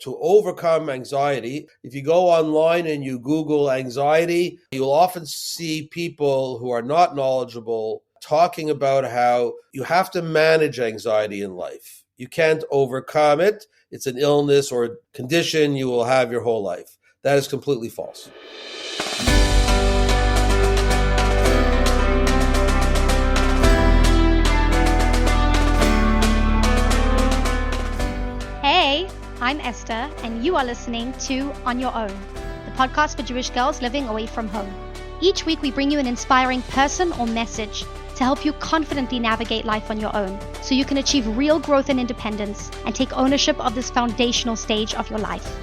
to overcome anxiety. If you go online and you Google anxiety, you'll often see people who are not knowledgeable talking about how you have to manage anxiety in life. You can't overcome it. It's an illness or condition you will have your whole life. That is completely false. Hey, I'm Esther, and you are listening to On Your Own, the podcast for Jewish girls living away from home. Each week, we bring you an inspiring person or message to help you confidently navigate life on your own, so you can achieve real growth and independence and take ownership of this foundational stage of your life.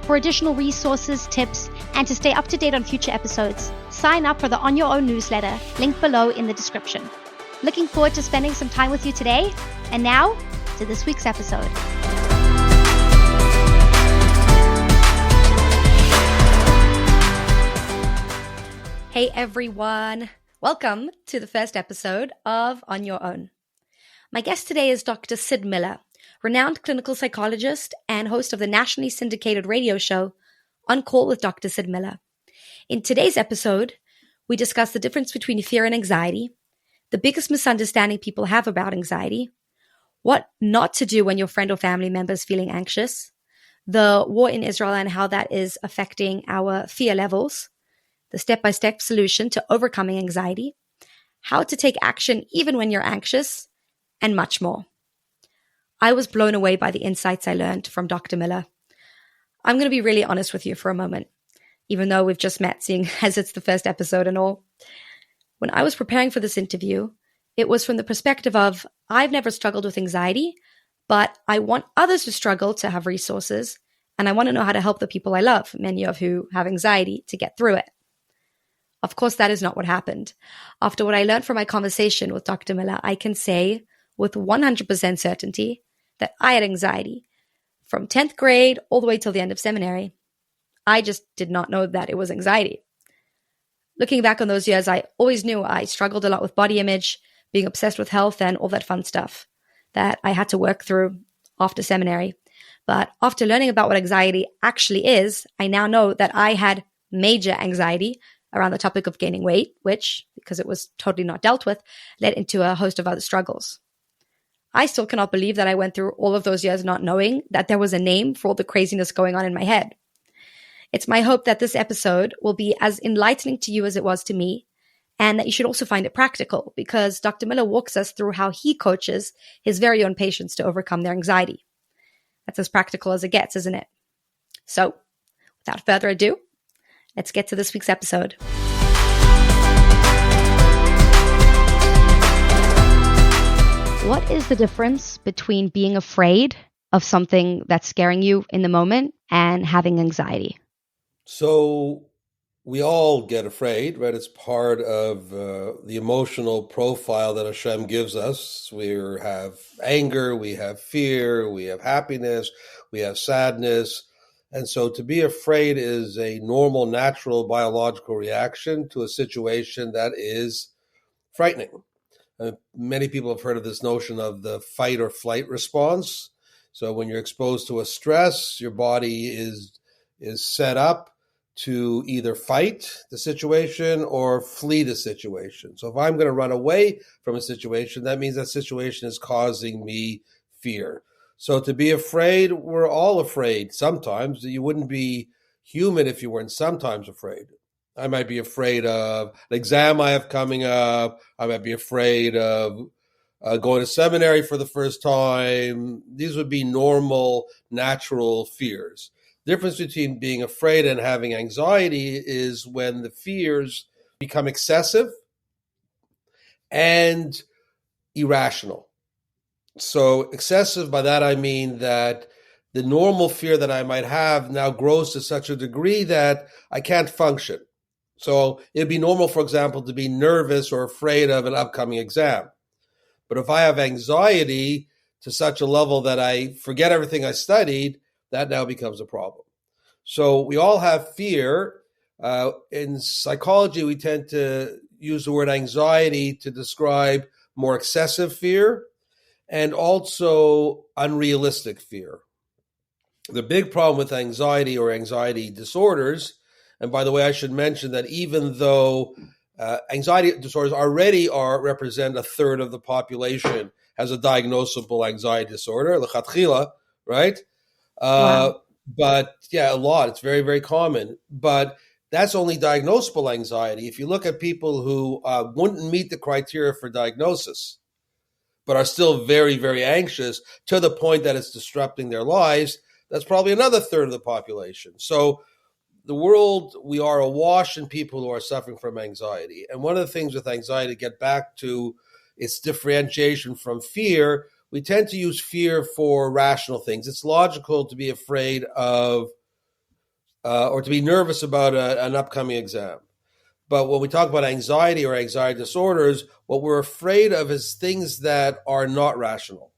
For additional resources, tips, and to stay up to date on future episodes, sign up for the On Your Own newsletter, linked below in the description. Looking forward to spending some time with you today. And now, to this week's episode. Hey everyone, welcome to the first episode of On Your Own. My guest today is Dr. Syd Miller, renowned clinical psychologist and host of the nationally syndicated radio show On Call with Dr. Syd Miller. In today's episode, we discuss the difference between fear and anxiety, the biggest misunderstanding people have about anxiety, what not to do when your friend or family member is feeling anxious, the war in Israel and how that is affecting our fear levels, the step-by-step solution to overcoming anxiety, how to take action even when you're anxious, and much more. I was blown away by the insights I learned from Dr. Miller. I'm going to be really honest with you for a moment, even though we've just met, seeing as it's the first episode and all. When I was preparing for this interview, it was from the perspective of, I've never struggled with anxiety, but I want others who struggle to have resources, and I want to know how to help the people I love, many of who have anxiety, to get through it. Of course, that is not what happened. After what I learned from my conversation with Dr. Miller, I can say with 100% certainty that I had anxiety from 10th grade all the way till the end of seminary. I just did not know that it was anxiety. Looking back on those years, I always knew I struggled a lot with body image, being obsessed with health, and all that fun stuff that I had to work through after seminary. But after learning about what anxiety actually is, I now know that I had major anxiety around the topic of gaining weight, which, because it was totally not dealt with, led into a host of other struggles. I still cannot believe that I went through all of those years not knowing that there was a name for all the craziness going on in my head. It's my hope that this episode will be as enlightening to you as it was to me, and that you should also find it practical, because Dr. Miller walks us through how he coaches his very own patients to overcome their anxiety. That's as practical as it gets, isn't it? So, without further ado, let's get to this week's episode. What is the difference between being afraid of something that's scaring you in the moment and having anxiety? So we all get afraid, right? It's part of the emotional profile that Hashem gives us. We have anger, we have fear, we have happiness, we have sadness. And so to be afraid is a normal, natural, biological reaction to a situation that is frightening. Many people have heard of this notion of the fight or flight response. So when you're exposed to a stress, your body is set up to either fight the situation or flee the situation. So if I'm going to run away from a situation, that means that situation is causing me fear. So to be afraid, we're all afraid sometimes. You wouldn't be human if you weren't sometimes afraid. I might be afraid of an exam I have coming up. I might be afraid of going to seminary for the first time. These would be normal, natural fears. The difference between being afraid and having anxiety is when the fears become excessive and irrational. So excessive, by that I mean that the normal fear that I might have now grows to such a degree that I can't function. So it'd be normal, for example, to be nervous or afraid of an upcoming exam. But if I have anxiety to such a level that I forget everything I studied, that now becomes a problem. So we all have fear. In psychology, we tend to use the word anxiety to describe more excessive fear and also unrealistic fear. The big problem with anxiety or anxiety disorders, and by the way, I should mention that even though anxiety disorders already represent a third of the population has a diagnosable anxiety disorder, lechatchila, right? Uh, Wow. but yeah, a lot. It's very, very common. But that's only diagnosable anxiety. If you look at people who wouldn't meet the criteria for diagnosis, but are still very, very anxious to the point that it's disrupting their lives, that's probably another third of the population. So the world, we are awash in people who are suffering from anxiety. And one of the things with anxiety, to get back to its differentiation from fear, we tend to use fear for rational things. It's logical to be afraid of or to be nervous about an upcoming exam. But when we talk about anxiety or anxiety disorders, what we're afraid of is things that are not rational,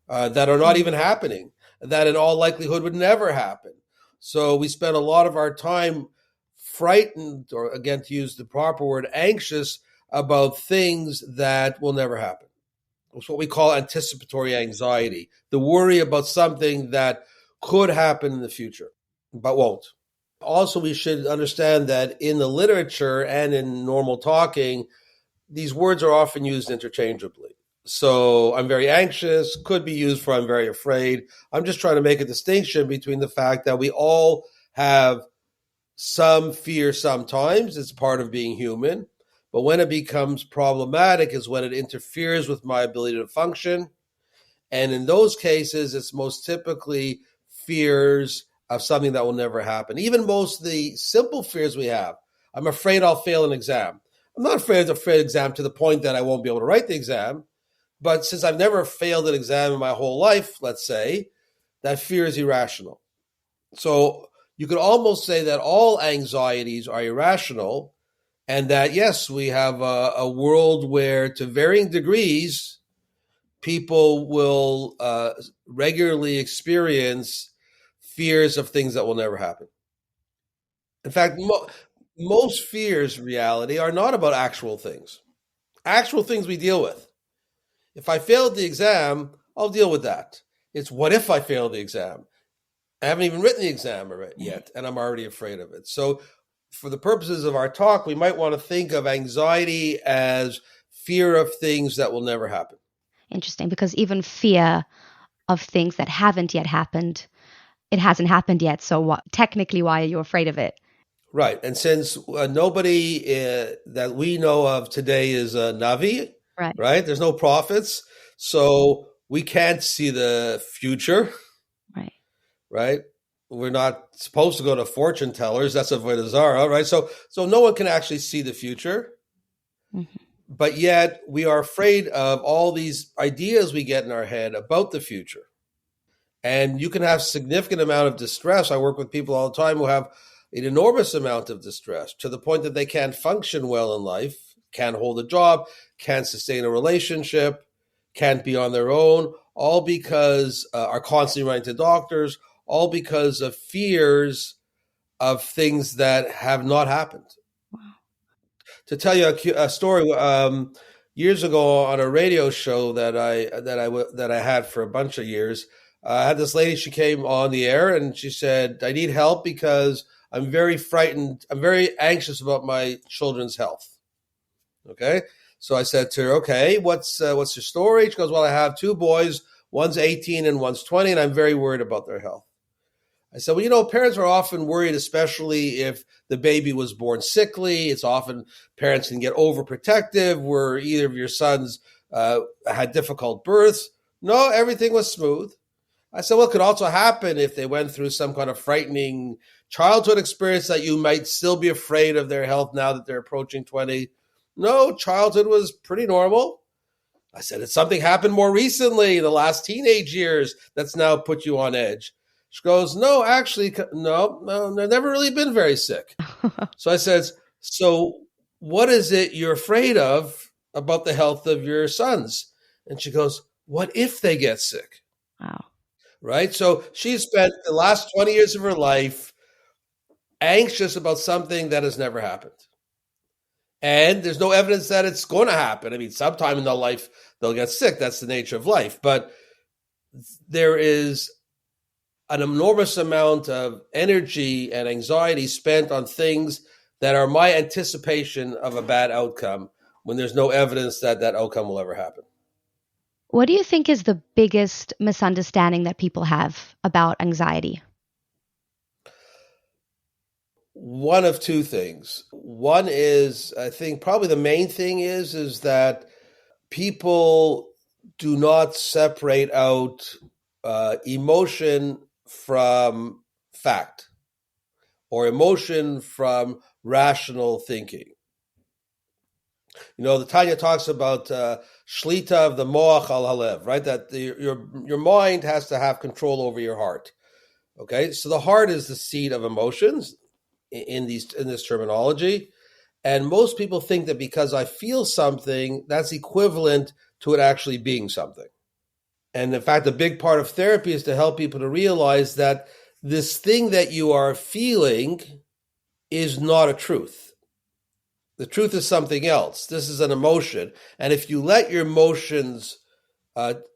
that are not Mm. even happening, that in all likelihood would never happen. So we spend a lot of our time frightened, or again, to use the proper word, anxious about things that will never happen. It's what we call anticipatory anxiety, the worry about something that could happen in the future, but won't. Also, we should understand that in the literature and in normal talking, these words are often used interchangeably. So I'm very anxious could be used for I'm very afraid. I'm just trying to make a distinction between the fact that we all have some fear sometimes. It's part of being human. But when it becomes problematic is when it interferes with my ability to function. And in those cases, it's most typically fears of something that will never happen. Even most of the simple fears we have. I'm afraid I'll fail an exam. I'm not afraid of the exam to the point that I won't be able to write the exam. But since I've never failed an exam in my whole life, let's say, that fear is irrational. So you could almost say that all anxieties are irrational, and that, yes, we have a world where, to varying degrees, people will regularly experience fears of things that will never happen. In fact, most fears, reality, are not about actual things. Actual things we deal with. If I failed the exam, I'll deal with that. It's what if I failed the exam? I haven't even written the exam yet, and I'm already afraid of it. So, for the purposes of our talk, we might want to think of anxiety as fear of things that will never happen. Interesting, because even fear of things that haven't yet happened, it hasn't happened yet. So technically, why are you afraid of it? Right. And since nobody that we know of today is a Navi, Right. right? There's no prophets. So we can't see the future, Right. right? We're not supposed to go to fortune tellers. That's avodah zarah, right? So no one can actually see the future. Mm-hmm. But yet we are afraid of all these ideas we get in our head about the future. And you can have significant amount of distress. I work with people all the time who have an enormous amount of distress to the point that they can't function well in life, can't hold a job, can't sustain a relationship, can't be on their own, all because are constantly running to doctors, all because of fears of things that have not happened. Wow. To tell you a story, years ago on a radio show that I had for a bunch of years, I had this lady. She came on the air and she said, "I need help because I'm very frightened. I'm very anxious about my children's health." Okay, so I said to her, "Okay, what's your story?" She goes, "Well, I have two boys. One's 18 and one's 20, and I'm very worried about their health." I said, well, parents are often worried, especially if the baby was born sickly. It's often parents can get overprotective where either of your sons had difficult births. No, everything was smooth. I said, well, it could also happen if they went through some kind of frightening childhood experience that you might still be afraid of their health now that they're approaching 20. No, childhood was pretty normal. I said, it's something happened more recently in the last teenage years that's now put you on edge. She goes, no, actually, no, they've never really been very sick. So I said, so what is it you're afraid of about the health of your sons? And she goes, what if they get sick? Wow. Right? So she spent the last 20 years of her life anxious about something that has never happened. And there's no evidence that it's going to happen. I mean, sometime in their life, they'll get sick. That's the nature of life. But there is an enormous amount of energy and anxiety spent on things that are my anticipation of a bad outcome when there's no evidence that that outcome will ever happen. What do you think is the biggest misunderstanding that people have about anxiety? One of two things. One is, I think probably the main thing is that people do not separate out emotion from fact or emotion from rational thinking. The Tanya talks about shlita of the moach al halev, right? That your mind has to have control over your heart. Okay, so the heart is the seat of emotions in this terminology, and most people think that because I feel something, that's equivalent to it actually being something. And in fact, a big part of therapy is to help people to realize that this thing that you are feeling is not a truth. The truth is something else. This is an emotion. And if you let your emotions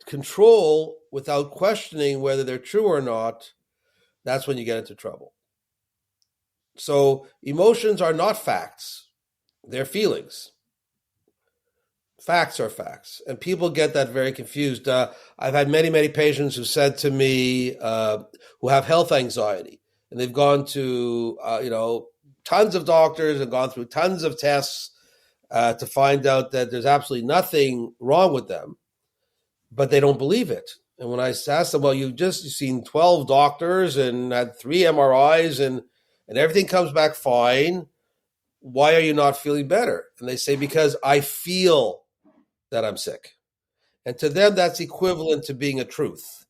control without questioning whether they're true or not, that's when you get into trouble. So emotions are not facts. They're feelings. Facts are facts. And people get that very confused. I've had many, many patients who said to me, who have health anxiety, and they've gone to, tons of doctors and gone through tons of tests to find out that there's absolutely nothing wrong with them, but they don't believe it. And when I asked them, well, you've seen 12 doctors and had 3 MRIs and everything comes back fine, why are you not feeling better? And they say, because I feel that I'm sick. And to them, that's equivalent to being a truth.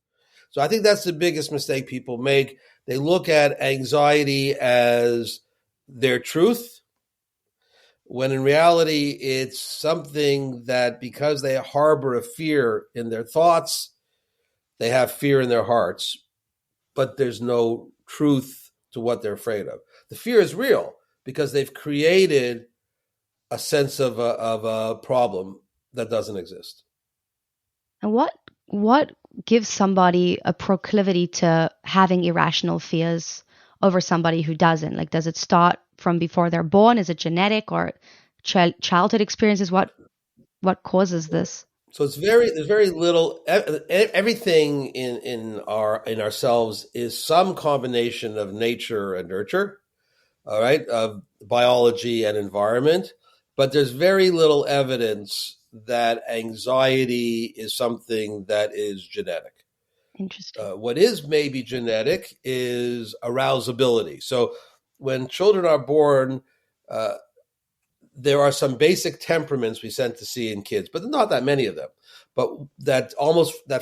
So I think that's the biggest mistake people make. They look at anxiety as their truth, when in reality, it's something that because they harbor a fear in their thoughts, they have fear in their hearts, but there's no truth to what they're afraid of. The fear is real because they've created a sense of a problem that doesn't exist. And what gives somebody a proclivity to having irrational fears over somebody who doesn't? Like, does it start from before they're born? Is it genetic or childhood experiences? What causes this? So there's very little. Everything in ourselves is some combination of nature and nurture. All right, of biology and environment, but there's very little evidence that anxiety is something that is genetic. Interesting. What is maybe genetic is arousability. So when children are born, there are some basic temperaments we tend to see in kids, but not that many of them. But that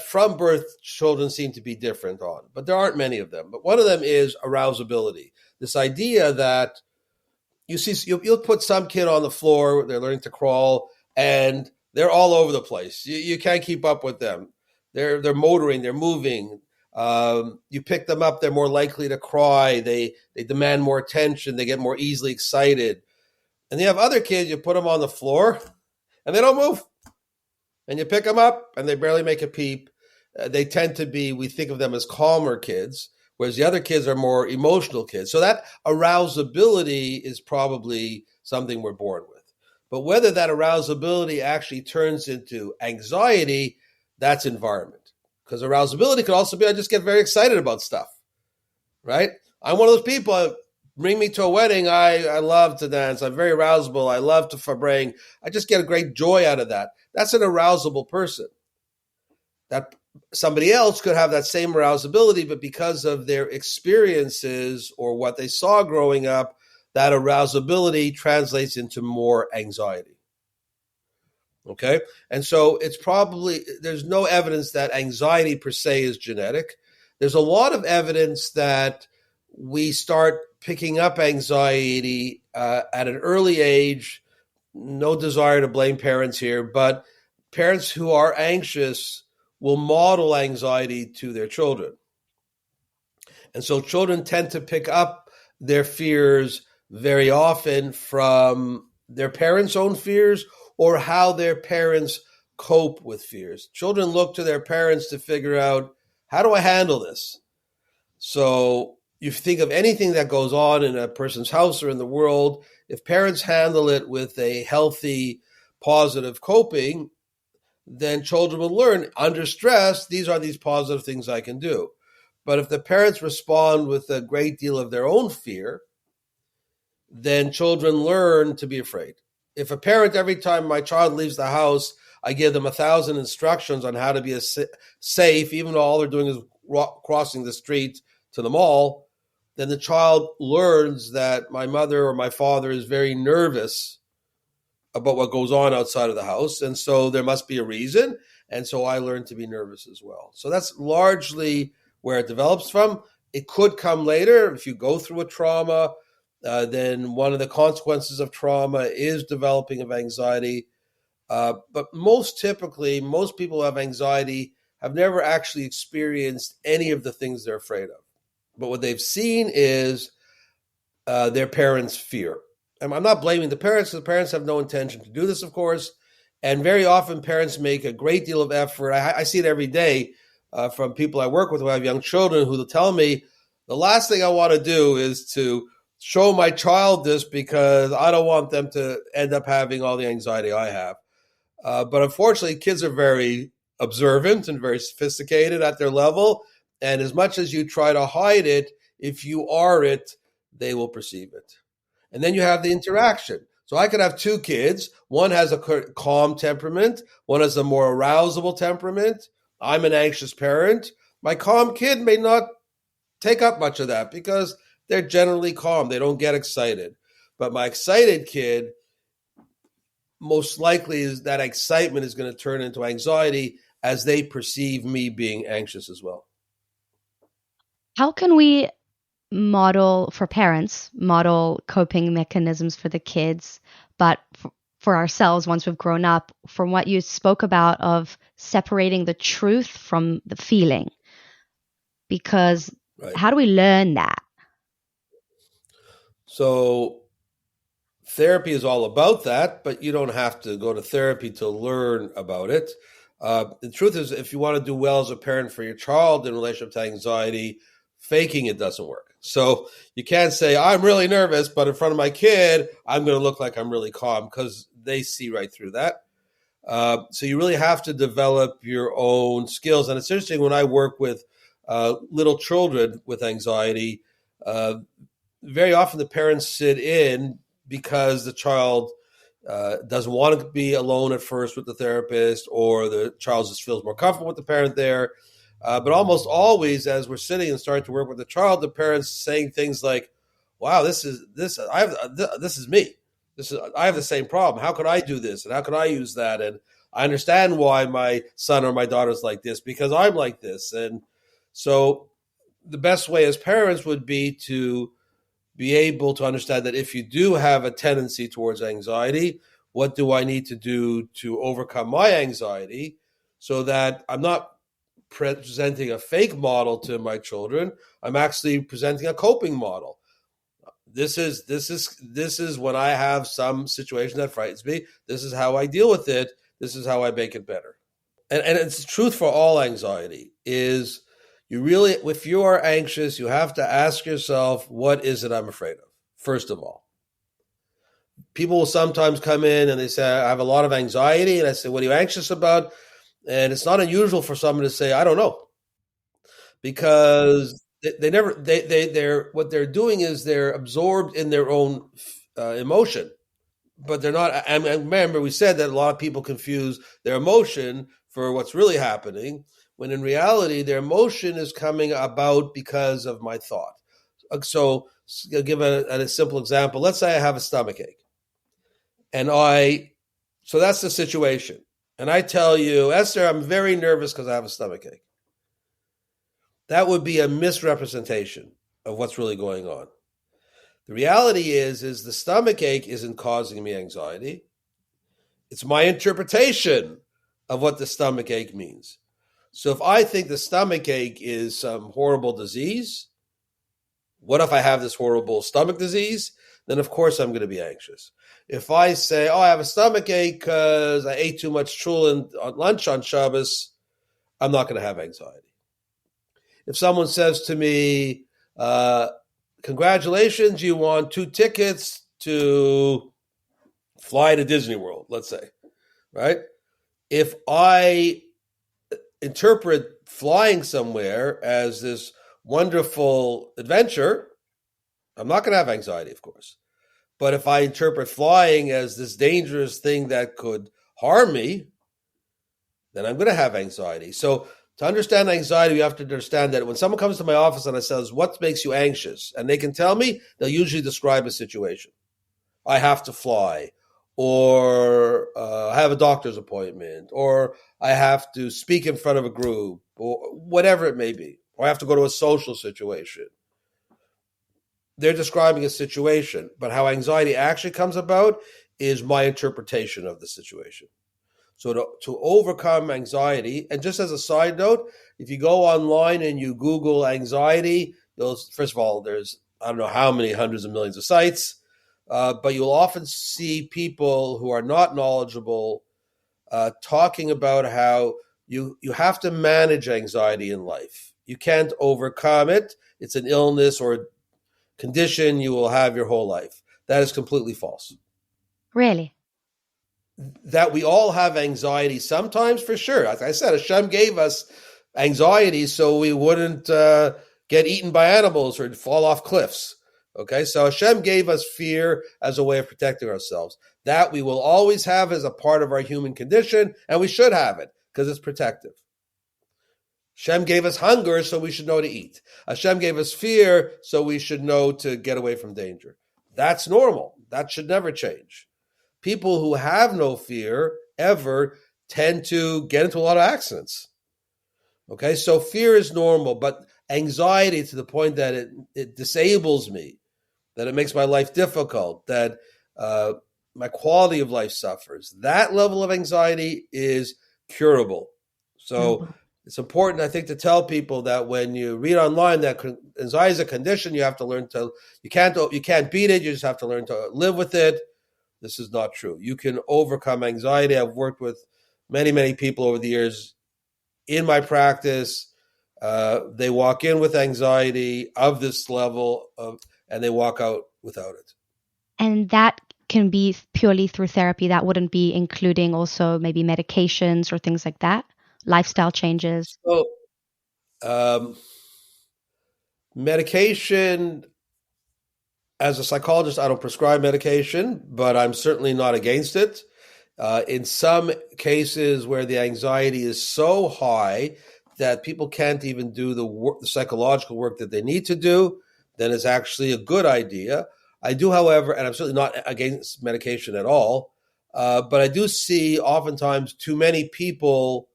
from birth, children seem to be different on. But there aren't many of them. But one of them is arousability. This idea that you'll put some kid on the floor, they're learning to crawl, and they're all over the place. You can't keep up with them. They're motoring, they're moving. You pick them up, they're more likely to cry. They demand more attention. They get more easily excited. And you have other kids, you put them on the floor, and they don't move. And you pick them up, and they barely make a peep. They tend to be, we think of them as calmer kids, whereas the other kids are more emotional kids. So that arousability is probably something we're born with. But whether that arousability actually turns into anxiety, that's environment. Because arousability could also be, I just get very excited about stuff, right? I'm one of those people, bring me to a wedding, I love to dance. I'm very arousable. I love to farbring. I just get a great joy out of that. That's an arousable person. That somebody else could have that same arousability, but because of their experiences or what they saw growing up, that arousability translates into more anxiety. Okay? And so there's no evidence that anxiety per se is genetic. There's a lot of evidence that we start picking up anxiety at an early age. No desire to blame parents here, but parents who are anxious will model anxiety to their children. And so children tend to pick up their fears very often from their parents' own fears or how their parents cope with fears. Children look to their parents to figure out, how do I handle this? So you think of anything that goes on in a person's house or in the world, if parents handle it with a healthy, positive coping, then children will learn under stress, these are these positive things I can do. But if the parents respond with a great deal of their own fear, then children learn to be afraid. If a parent, every time my child leaves the house, I give them 1,000 instructions on how to be safe, even though all they're doing is crossing the street to the mall, then the child learns that my mother or my father is very nervous about what goes on outside of the house. And so there must be a reason. And so I learned to be nervous as well. So that's largely where it develops from. It could come later. If you go through a trauma, then one of the consequences of trauma is developing of anxiety. But most typically, most people who have anxiety have never actually experienced any of the things they're afraid of. But what they've seen is their parents' fear. And I'm not blaming the parents, because the parents have no intention to do this, of course. And very often parents make a great deal of effort. I see it every day from people I work with who have young children who will tell me, the last thing I want to do is to show my child this because I don't want them to end up having all the anxiety I have. But unfortunately, kids are very observant and very sophisticated at their level. And as much as you try to hide it, if you are it, they will perceive it. And then you have the interaction. So I could have two kids. One has a calm temperament. One has a more arousable temperament. I'm an anxious parent. My calm kid may not take up much of that because they're generally calm. They don't get excited. But my excited kid, most likely is that excitement is going to turn into anxiety as they perceive me being anxious as well. How can we model coping mechanisms for the kids, but for ourselves once we've grown up, from what you spoke about of separating the truth from the feeling? Because Right. How do we learn that? So therapy is all about that, but you don't have to go to therapy to learn about it. The truth is, if you want to do well as a parent for your child in relationship to anxiety, faking it doesn't work. So you can't say, I'm really nervous, but in front of my kid, I'm going to look like I'm really calm, because they see right through that. So you really have to develop your own skills. And it's interesting, when I work with little children with anxiety, very often the parents sit in because the child doesn't want to be alone at first with the therapist, or the child just feels more comfortable with the parent there. But almost always, as we're sitting and starting to work with the child, the parents saying things like, "Wow, this is me. I have the same problem. How could I do this? And how could I use that? And I understand why my son or my daughter's like this, because I'm like this." And so the best way as parents would be to be able to understand that if you do have a tendency towards anxiety, what do I need to do to overcome my anxiety, so that I'm not presenting a fake model to my children. I'm actually presenting a coping model. This is when I have some situation that frightens me. This is how I deal with it. This is how I make it better. And it's the truth for all anxiety is, you really, if you are anxious, you have to ask yourself, what is it I'm afraid of? First of all, people will sometimes come in and they say, I have a lot of anxiety. And I say, what are you anxious about? And it's not unusual for someone to say, I don't know, because they're what they're doing is they're absorbed in their own emotion, but they're not. And remember, we said that a lot of people confuse their emotion for what's really happening, when in reality, their emotion is coming about because of my thought. So I'll give a simple example. Let's say I have a stomach ache, so that's the situation. And I tell you, Esther, I'm very nervous because I have a stomach ache. That would be a misrepresentation of what's really going on. The reality is the stomach ache isn't causing me anxiety. It's my interpretation of what the stomach ache means. So if I think the stomach ache is some horrible disease, what if I have this horrible stomach disease? Then of course I'm going to be anxious. If I say, I have a stomach ache because I ate too much chulin on lunch on Shabbos, I'm not going to have anxiety. if someone says to me, congratulations, you won 2 tickets to fly to Disney World, let's say, right? If I interpret flying somewhere as this wonderful adventure, I'm not going to have anxiety, of course. But if I interpret flying as this dangerous thing that could harm me, then I'm going to have anxiety. So to understand anxiety, you have to understand that when someone comes to my office and I says, what makes you anxious? And they can tell me, they'll usually describe a situation. I have to fly, or I have a doctor's appointment, or I have to speak in front of a group, or whatever it may be, or I have to go to a social situation. They're describing a situation, but how anxiety actually comes about is my interpretation of the situation. So to overcome anxiety, and just as a side note, if you go online and you Google anxiety, first of all, there's I don't know how many hundreds of millions of sites, but you'll often see people who are not knowledgeable talking about how you have to manage anxiety in life. You can't overcome it. It's an illness or condition you will have your whole life. That is completely false. Really? That we all have anxiety sometimes, for sure. Like I said, Hashem gave us anxiety so we wouldn't get eaten by animals or fall off cliffs. Okay, so Hashem gave us fear as a way of protecting ourselves. That we will always have as a part of our human condition, and we should have it because it's protective. Hashem gave us hunger, so we should know to eat. Hashem gave us fear, so we should know to get away from danger. That's normal. That should never change. People who have no fear ever tend to get into a lot of accidents. Okay, so fear is normal, but anxiety to the point that it disables me, that it makes my life difficult, that my quality of life suffers. That level of anxiety is curable. So it's important, I think, to tell people that when you read online that anxiety is a condition, you have to learn to, you can't beat it, you just have to learn to live with it. This is not true. You can overcome anxiety. I've worked with many, many people over the years in my practice. They walk in with anxiety of this level, and they walk out without it. And that can be purely through therapy. That wouldn't be including also maybe medications or things like that, lifestyle changes. So, medication, as a psychologist, I don't prescribe medication, but I'm certainly not against it. In some cases where the anxiety is so high that people can't even do the psychological work that they need to do, then it's actually a good idea. I do, however, and I'm certainly not against medication at all, but I do see oftentimes too many people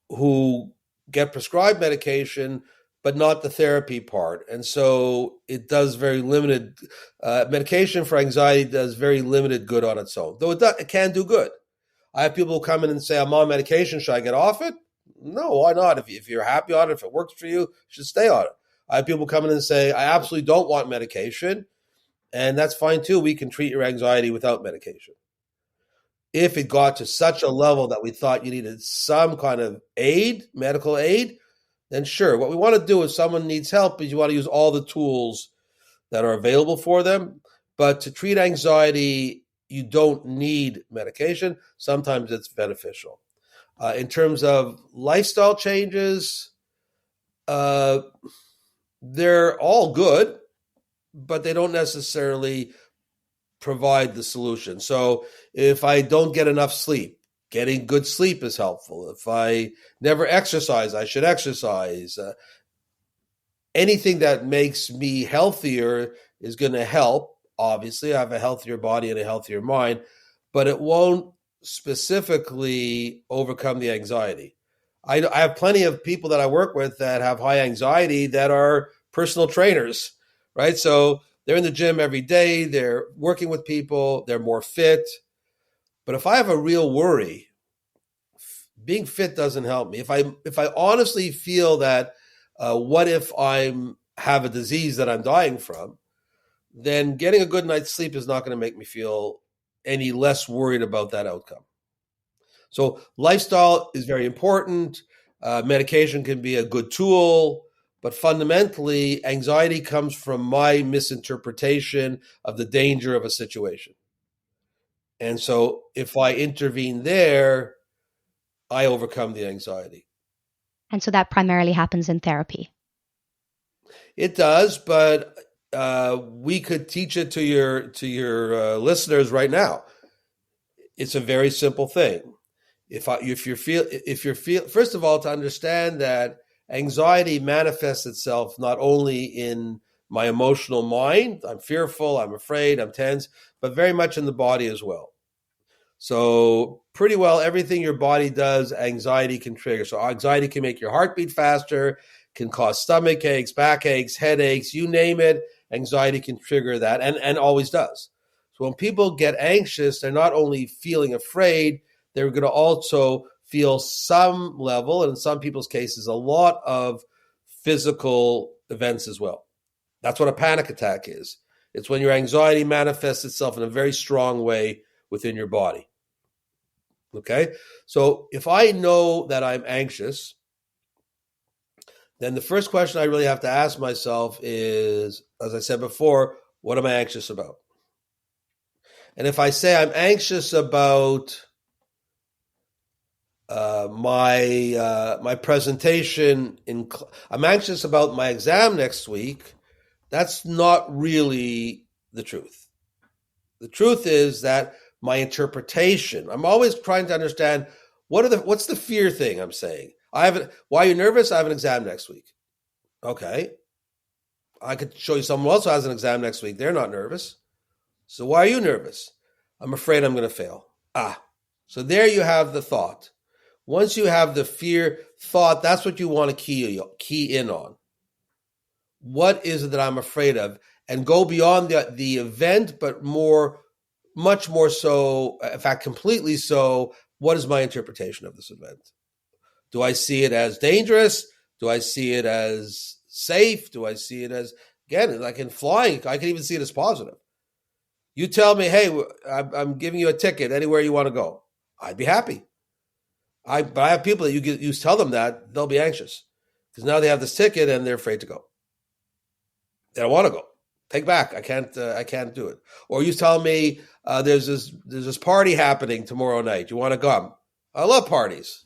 who get prescribed medication, but not the therapy part. And so it does very limited, medication for anxiety does very limited good on its own, though it can do good. I have people come in and say, I'm on medication, should I get off it? No, why not? If you're happy on it, if it works for you, you should stay on it. I have people come in and say, I absolutely don't want medication, and that's fine too. We can treat your anxiety without medication. If it got to such a level that we thought you needed some kind of aid, medical aid, then sure. What we want to do if someone needs help is you want to use all the tools that are available for them. But to treat anxiety, you don't need medication. Sometimes it's beneficial. In terms of lifestyle changes, they're all good, but they don't necessarily provide the solution. So if I don't get enough sleep, getting good sleep is helpful. If I never exercise, I should exercise. Anything that makes me healthier is going to help. Obviously, I have a healthier body and a healthier mind, but it won't specifically overcome the anxiety. I have plenty of people that I work with that have high anxiety that are personal trainers, right? So they're in the gym every day. They're working with people. They're more fit. But if I have a real worry, being fit doesn't help me. If I honestly feel that, what if I have a disease that I'm dying from, then getting a good night's sleep is not going to make me feel any less worried about that outcome. So lifestyle is very important. Medication can be a good tool, but fundamentally, anxiety comes from my misinterpretation of the danger of a situation. And so if I intervene there, I overcome the anxiety. And so that primarily happens in therapy. It does, but we could teach it to your listeners right now. It's a very simple thing. If you feel first of all, to understand that anxiety manifests itself not only in my emotional mind, I'm fearful, I'm afraid, I'm tense, but very much in the body as well. So pretty well everything your body does, anxiety can trigger. So anxiety can make your heart beat faster, can cause stomach aches, backaches, headaches, you name it. Anxiety can trigger that and always does. So when people get anxious, they're not only feeling afraid, they're going to also feel some level, and in some people's cases, a lot of physical events as well. That's what a panic attack is. It's when your anxiety manifests itself in a very strong way within your body. Okay? So if I know that I'm anxious, then the first question I really have to ask myself is, as I said before, what am I anxious about? And if I say I'm anxious about my presentation I'm anxious about my exam next week, that's not really the truth. The truth is that my interpretation, I'm always trying to understand what's the fear thing I'm saying. Why are you nervous? I have an exam next week. Okay. I could show you someone else who has an exam next week. They're not nervous. So why are you nervous? I'm afraid I'm going to fail. So there you have the thought. Once you have the fear thought, that's what you want to key in on. What is it that I'm afraid of? And go beyond the event, but much more so, in fact, completely so, what is my interpretation of this event? Do I see it as dangerous? Do I see it as safe? Do I see it as, again, like in flying, I can even see it as positive. You tell me, hey, I'm giving you a ticket anywhere you want to go. I'd be happy. But I have people that you tell them that, they'll be anxious because now they have this ticket and they're afraid to go. They don't want to go. Take back. I can't do it. Or you tell me there's this party happening tomorrow night. You want to come? I love parties.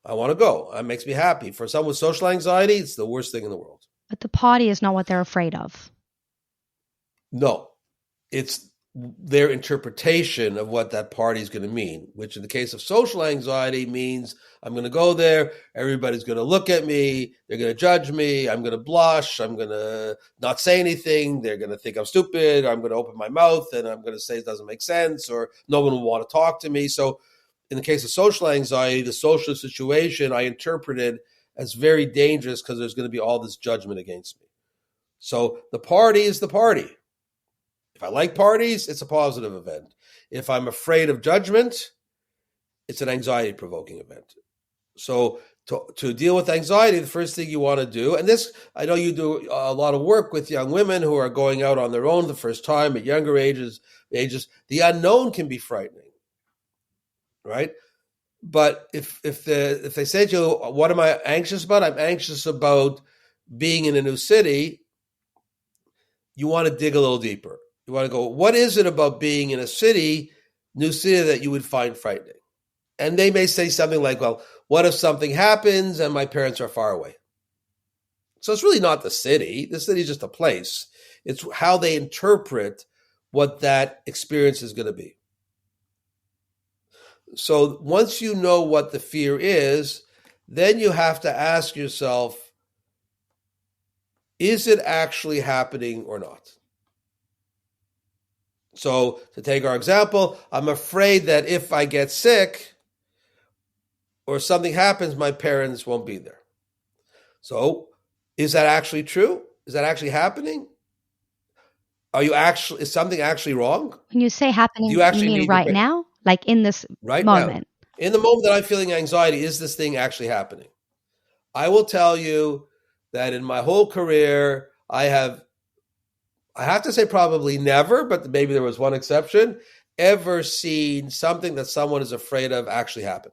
I want to go. It makes me happy. For someone with social anxiety, it's the worst thing in the world. But the party is not what they're afraid of. No, it's their interpretation of what that party is going to mean, which in the case of social anxiety means I'm going to go there, everybody's going to look at me, they're going to judge me, I'm going to blush, I'm going to not say anything, they're going to think I'm stupid, I'm going to open my mouth and I'm going to say it doesn't make sense, or no one will want to talk to me. So in the case of social anxiety, the social situation I interpreted as very dangerous because there's going to be all this judgment against me. So the party is the party. If I like parties, it's a positive event. If I'm afraid of judgment, it's an anxiety-provoking event. So to deal with anxiety, the first thing you want to do, and this, I know you do a lot of work with young women who are going out on their own the first time at younger ages, the unknown can be frightening, right? But if they say to you, what am I anxious about? I'm anxious about being in a new city. You want to dig a little deeper. You want to go, what is it about being in a new city that you would find frightening? And they may say something like, well, what if something happens and my parents are far away? So it's really not the city. The city is just a place. It's how they interpret what that experience is going to be. So once you know what the fear is, then you have to ask yourself, is it actually happening or not? So to take our example, I'm afraid that if I get sick or something happens, my parents won't be there. So is that actually true? Is that actually happening? Is something actually wrong? When you say happening, you mean right now? Like in this moment? Now, in the moment that I'm feeling anxiety, is this thing actually happening? I will tell you that in my whole career, I have to say probably never, but maybe there was one exception, ever seen something that someone is afraid of actually happen.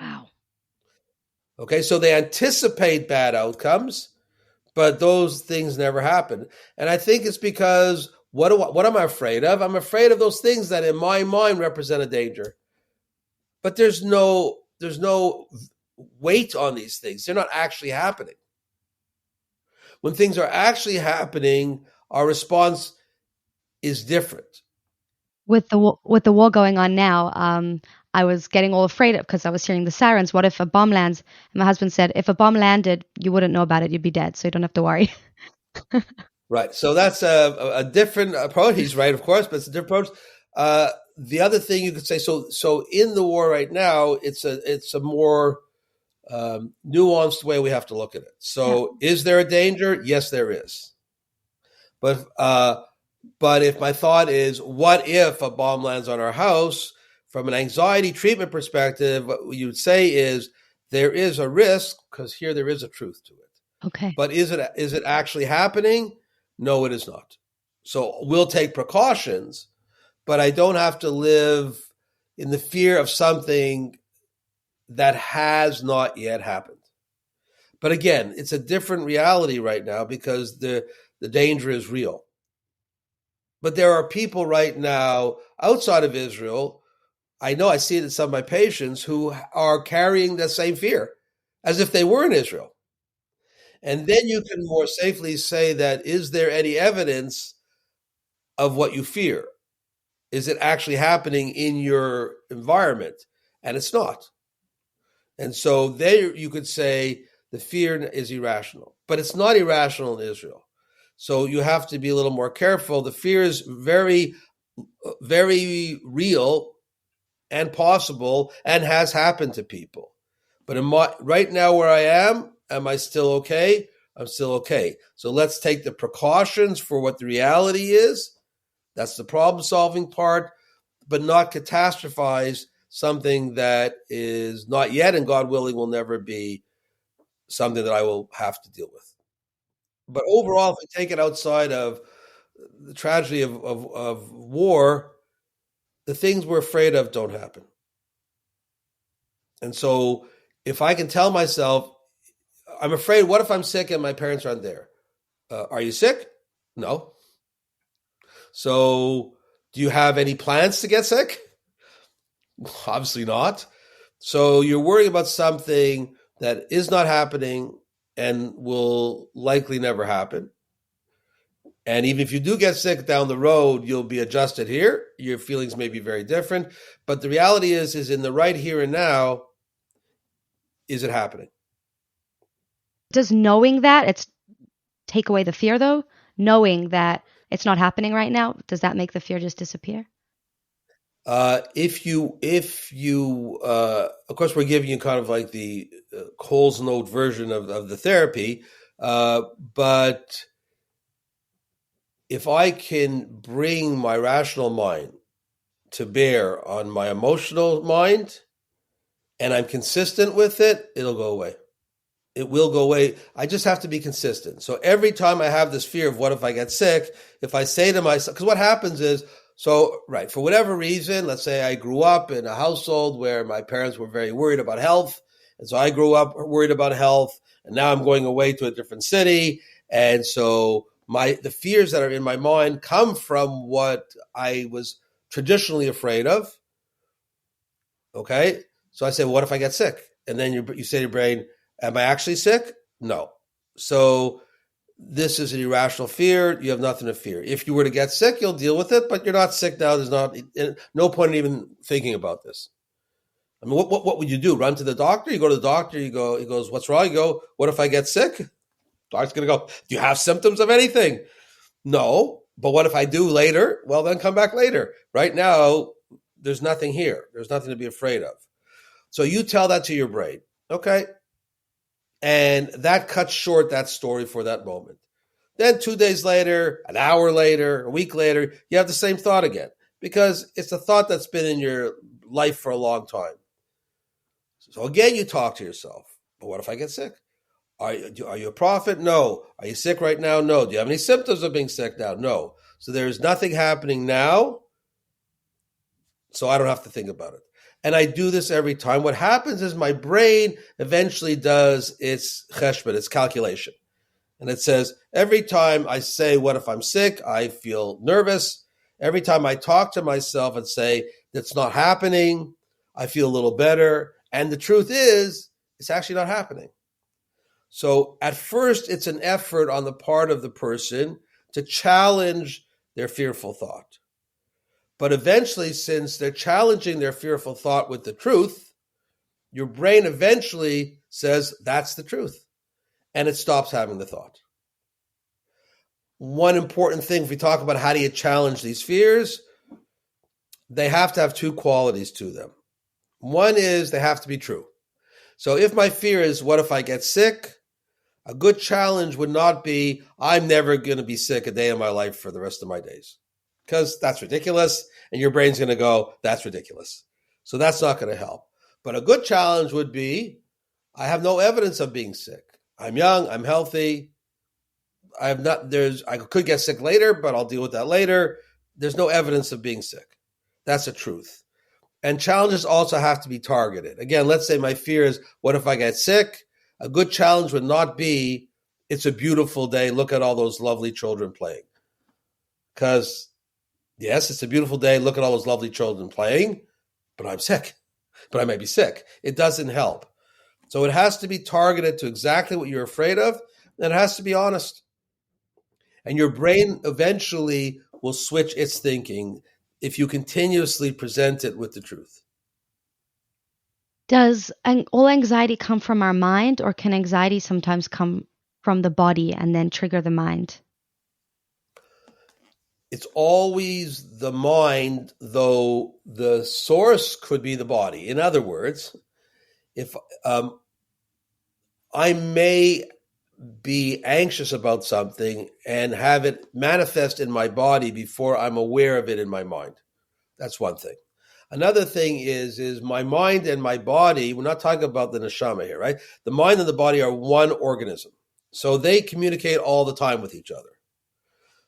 Wow. Okay, so they anticipate bad outcomes, but those things never happen. And I think it's because what am I afraid of? I'm afraid of those things that in my mind represent a danger. But there's no weight on these things. They're not actually happening. When things are actually happening, our response is different. With the war going on now, I was getting all afraid because I was hearing the sirens. What if a bomb lands? And my husband said, if a bomb landed, you wouldn't know about it. You'd be dead, so you don't have to worry. Right. So that's a different approach. He's right, of course, but it's a different approach. The other thing you could say, so in the war right now, it's a more nuanced way we have to look at it. Yeah. So, is there a danger? Yes, there is. But if my thought is, what if a bomb lands on our house? From an anxiety treatment perspective, what you would say is there is a risk because here there is a truth to it. Okay. But is it actually happening? No, it is not. So we'll take precautions, but I don't have to live in the fear of something that has not yet happened. But again, it's a different reality right now because the danger is real. But there are people right now outside of Israel, I know I see it in some of my patients, who are carrying the same fear as if they were in Israel. And then you can more safely say that, is there any evidence of what you fear? Is it actually happening in your environment? And it's not. And so there you could say the fear is irrational, but it's not irrational in Israel. So you have to be a little more careful. The fear is very, very real and possible and has happened to people. But right now where I am I still okay? I'm still okay. So let's take the precautions for what the reality is. That's the problem-solving part, but not catastrophize something that is not yet, and God willing will never be, something that I will have to deal with. But overall, if we take it outside of the tragedy of war, the things we're afraid of don't happen. And so if I can tell myself, I'm afraid, what if I'm sick and my parents aren't there? Are you sick? No. So do you have any plans to get sick? Obviously not. So you're worrying about something that is not happening and will likely never happen. And even if you do get sick down the road, you'll be adjusted here. Your feelings may be very different. But the reality is in the right here and now, is it happening? Does knowing that it's take away the fear though? Knowing that it's not happening right now, does that make the fear just disappear? If you, of course, we're giving you kind of like the Coles Note version of the therapy, but if I can bring my rational mind to bear on my emotional mind and I'm consistent with it, it'll go away. It will go away. I just have to be consistent. So every time I have this fear of what if I get sick, if I say to myself, because what happens is, so, right, for whatever reason, let's say I grew up in a household where my parents were very worried about health. And so I grew up worried about health. And now I'm going away to a different city. And so the fears that are in my mind come from what I was traditionally afraid of. Okay. So I say, well, what if I get sick? And then you say to your brain, am I actually sick? No. So this is an irrational fear. You have nothing to fear. If you were to get sick, you'll deal with it, but you're not sick now. There's no point in even thinking about this. I mean, what would you do? Run to the doctor? You go to the doctor, he goes, what's wrong? You go, what if I get sick? Doctor's going to go, do you have symptoms of anything? No. But what if I do later? Well, then come back later. Right now, there's nothing here. There's nothing to be afraid of. So you tell that to your brain. Okay. And that cuts short that story for that moment. Then 2 days later, an hour later, a week later, you have the same thought again because it's a thought that's been in your life for a long time. So again, you talk to yourself. But what if I get sick? Are you a prophet? No. Are you sick right now? No. Do you have any symptoms of being sick now? No. So there's nothing happening now, so I don't have to think about it. and I do this every time, what happens is my brain eventually does its cheshbon, its calculation. And it says, every time I say, what if I'm sick? I feel nervous. Every time I talk to myself and say, that's not happening, I feel a little better. And the truth is, it's actually not happening. So at first, it's an effort on the part of the person to challenge their fearful thought. But eventually, since they're challenging their fearful thought with the truth, your brain eventually says, that's the truth. And it stops having the thought. One important thing, if we talk about how do you challenge these fears, they have to have two qualities to them. One is they have to be true. So if my fear is, what if I get sick? A good challenge would not be, I'm never going to be sick a day in my life for the rest of my days. Because that's ridiculous. And your brain's going to go, that's ridiculous. So that's not going to help. But a good challenge would be, I have no evidence of being sick. I'm young, I'm healthy. I could get sick later, but I'll deal with that later. There's no evidence of being sick. That's the truth. And challenges also have to be targeted. Again, let's say my fear is, what if I get sick? A good challenge would not be, it's a beautiful day, look at all those lovely children playing. Because, yes, it's a beautiful day, look at all those lovely children playing, but I'm sick. But I may be sick. It doesn't help. So it has to be targeted to exactly what you're afraid of, and it has to be honest. And your brain eventually will switch its thinking if you continuously present it with the truth. Does all anxiety come from our mind, or can anxiety sometimes come from the body and then trigger the mind? It's always the mind, though the source could be the body. In other words, if I may be anxious about something and have it manifest in my body before I'm aware of it in my mind. That's one thing. Another thing is my mind and my body, we're not talking about the neshama here, right? The mind and the body are one organism. So they communicate all the time with each other.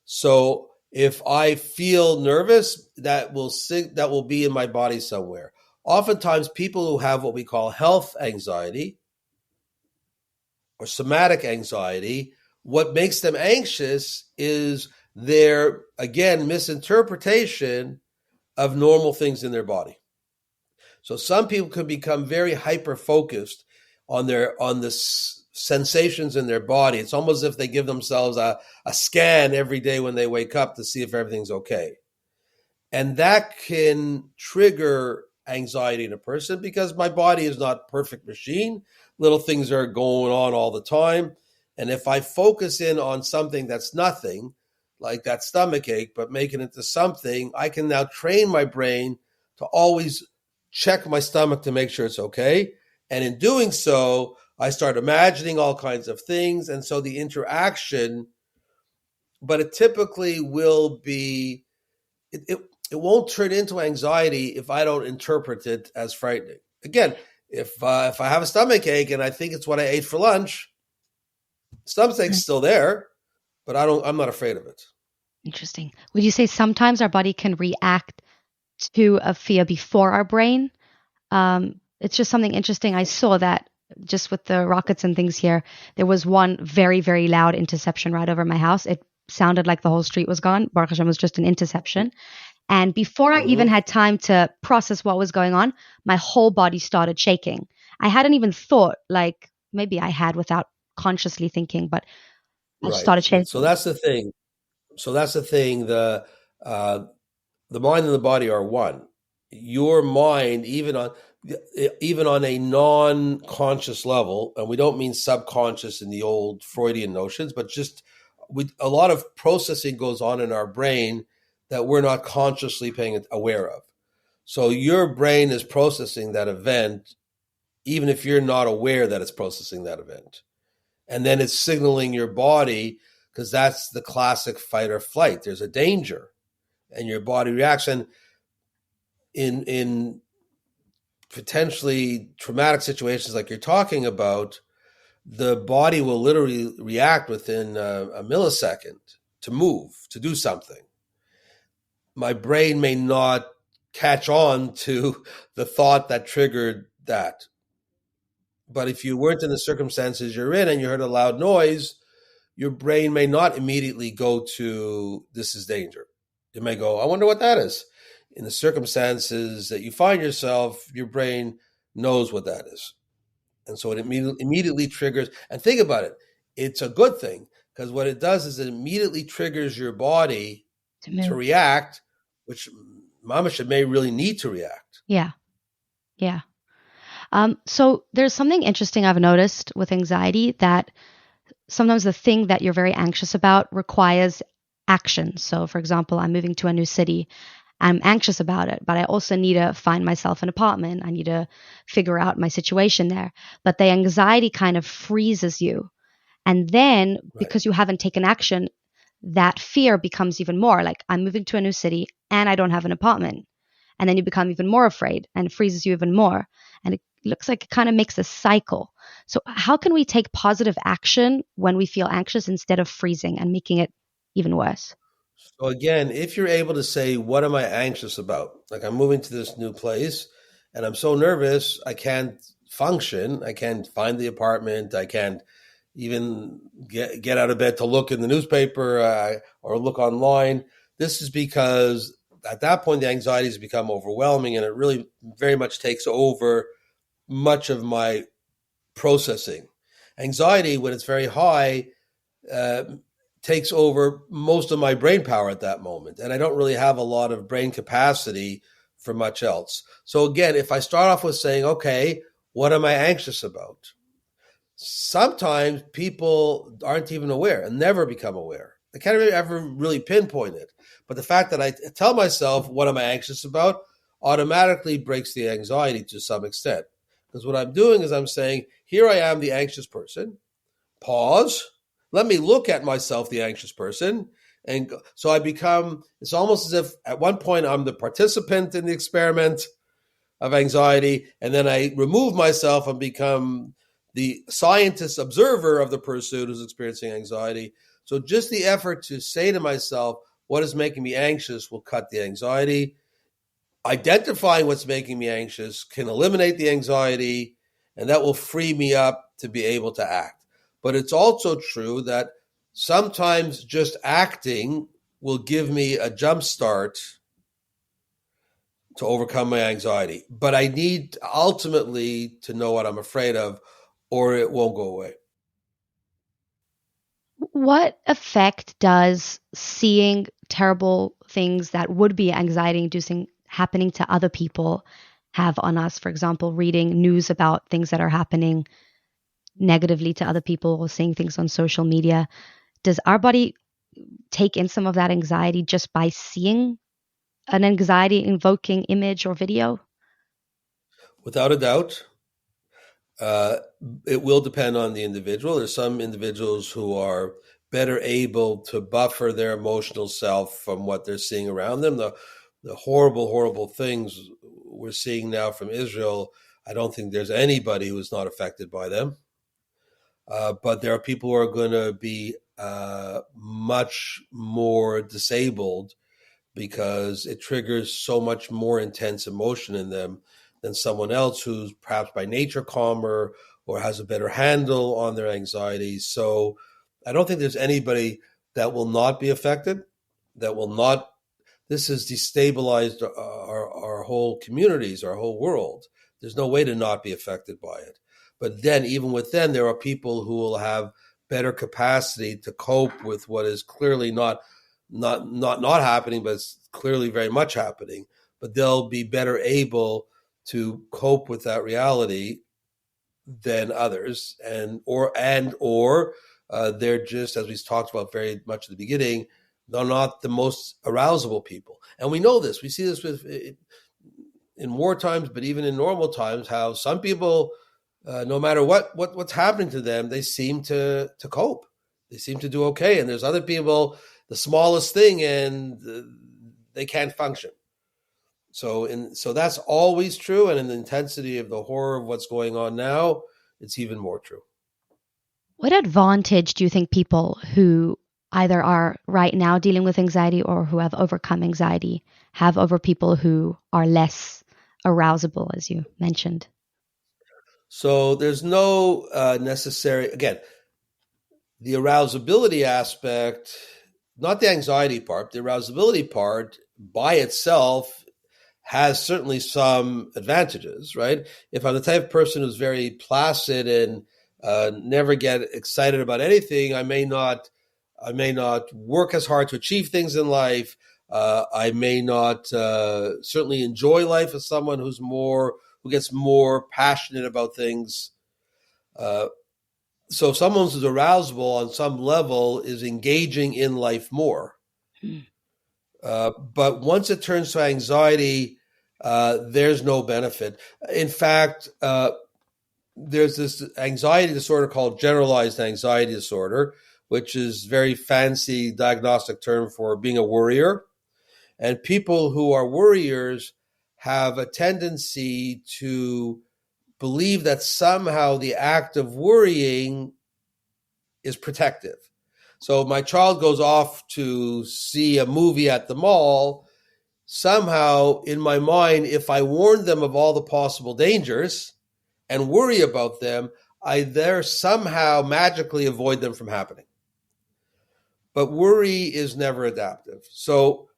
So if I feel nervous, that will be in my body somewhere. Oftentimes people who have what we call health anxiety or somatic anxiety, what makes them anxious is their, again, misinterpretation of normal things in their body. So some people can become very hyper-focused on the sensations in their body. It's almost as if they give themselves a scan every day when they wake up to see if everything's okay. And that can trigger anxiety in a person because my body is not a perfect machine. Little things are going on all the time. And if I focus in on something that's nothing, like that stomach ache, but make it into something, I can now train my brain to always check my stomach to make sure it's okay. And in doing so, I start imagining all kinds of things. And so the interaction, but it typically will be, it won't turn into anxiety if I don't interpret it as frightening. Again, if I have a stomach ache and I think it's what I ate for lunch, stomach ache's still there, but I'm not afraid of it. Interesting. Would you say sometimes our body can react to a fear before our brain? It's just something interesting. I saw that just with the rockets and things here, there was one very, very loud interception right over my house. It sounded like the whole street was gone. Baruch Hashem, was just an interception. And before I even had time to process what was going on, my whole body started shaking. I hadn't even thought, like maybe I had without consciously thinking, but I started shaking. So that's the thing. The mind and the body are one. Your mind, even on a non-conscious level, and we don't mean subconscious in the old Freudian notions, but just a lot of processing goes on in our brain that we're not consciously aware of. So your brain is processing that event, even if you're not aware that it's processing that event. And then it's signaling your body, because that's the classic fight or flight. There's a danger, and your body reacts. And in potentially traumatic situations like you're talking about, the body will literally react within a millisecond to move, to do something. My brain may not catch on to the thought that triggered that. But if you weren't in the circumstances you're in and you heard a loud noise, your brain may not immediately go to this is danger. It may go, I wonder what that is. In the circumstances that you find yourself, your brain knows what that is. And so it immediately triggers. And think about it. It's a good thing because what it does is it immediately triggers your body to react, which mamash may really need to react. Yeah. Yeah. So there's something interesting I've noticed with anxiety, that sometimes the thing that you're very anxious about requires action. So for example, I'm moving to a new city. I'm anxious about it, but I also need to find myself an apartment. I need to figure out my situation there. But the anxiety kind of freezes you. And then because you haven't taken action, that fear becomes even more like, I'm moving to a new city and I don't have an apartment. And then you become even more afraid and it freezes you even more. And it looks like it kind of makes a cycle. So how can we take positive action when we feel anxious instead of freezing and making it even worse? So again, if you're able to say, what am I anxious about? Like, I'm moving to this new place and I'm so nervous, I can't function. I can't find the apartment. I can't even get out of bed to look in the newspaper or look online. This is because at that point, the anxiety has become overwhelming and it really very much takes over much of my processing. Anxiety, when it's very high, uh, takes over most of my brain power at that moment. And I don't really have a lot of brain capacity for much else. So again, if I start off with saying, okay, what am I anxious about? Sometimes people aren't even aware and never become aware. I can't ever really pinpoint it. But the fact that I tell myself, what am I anxious about, automatically breaks the anxiety to some extent. Because what I'm doing is I'm saying, here I am, the anxious person. Pause. Let me look at myself, the anxious person. And so I become, it's almost as if at one point I'm the participant in the experiment of anxiety, and then I remove myself and become the scientist observer of the person who's experiencing anxiety. So just the effort to say to myself, what is making me anxious will cut the anxiety. Identifying what's making me anxious can eliminate the anxiety, and that will free me up to be able to act. But it's also true that sometimes just acting will give me a jump start to overcome my anxiety. But I need ultimately to know what I'm afraid of, or it won't go away. What effect does seeing terrible things that would be anxiety inducing happening to other people have on us? For example, reading news about things that are happening negatively to other people or seeing things on social media. Does our body take in some of that anxiety just by seeing an anxiety invoking image or video? Without a doubt, uh, it will depend on the individual. There's some individuals who are better able to buffer their emotional self from what they're seeing around them. The horrible, horrible things we're seeing now from Israel, I don't think there's anybody who's not affected by them. But there are people who are going to be much more disabled because it triggers so much more intense emotion in them than someone else who's perhaps by nature calmer or has a better handle on their anxiety. So I don't think there's anybody that will not be affected, that will not. This has destabilized our whole communities, our whole world. There's no way to not be affected by it. But then, even within, there are people who will have better capacity to cope with what is clearly not happening, but it's clearly very much happening. But they'll be better able to cope with that reality than others, or they're just, as we talked about very much at the beginning, they're not the most arousable people. And we know this. We see this in war times, but even in normal times, how some people, no matter what's happening to them, they seem to cope. They seem to do okay. And there's other people, the smallest thing, and they can't function. So that's always true. And in the intensity of the horror of what's going on now, it's even more true. What advantage do you think people who either are right now dealing with anxiety or who have overcome anxiety have over people who are less arousable, as you mentioned? So there's no necessary, again, the arousability aspect, not the anxiety part, the arousability part by itself has certainly some advantages, right? If I'm the type of person who's very placid and never get excited about anything, I may not work as hard to achieve things in life. I may not certainly enjoy life as someone who gets more passionate about things. Uh, so someone who's arousable on some level is engaging in life more. Hmm. But once it turns to anxiety, there's no benefit. In fact, there's this anxiety disorder called generalized anxiety disorder, which is a very fancy diagnostic term for being a worrier. And people who are worriers have a tendency to believe that somehow the act of worrying is protective. So my child goes off to see a movie at the mall. Somehow, in my mind, if I warn them of all the possible dangers and worry about them, I there somehow magically avoid them from happening. But worry is never adaptive. So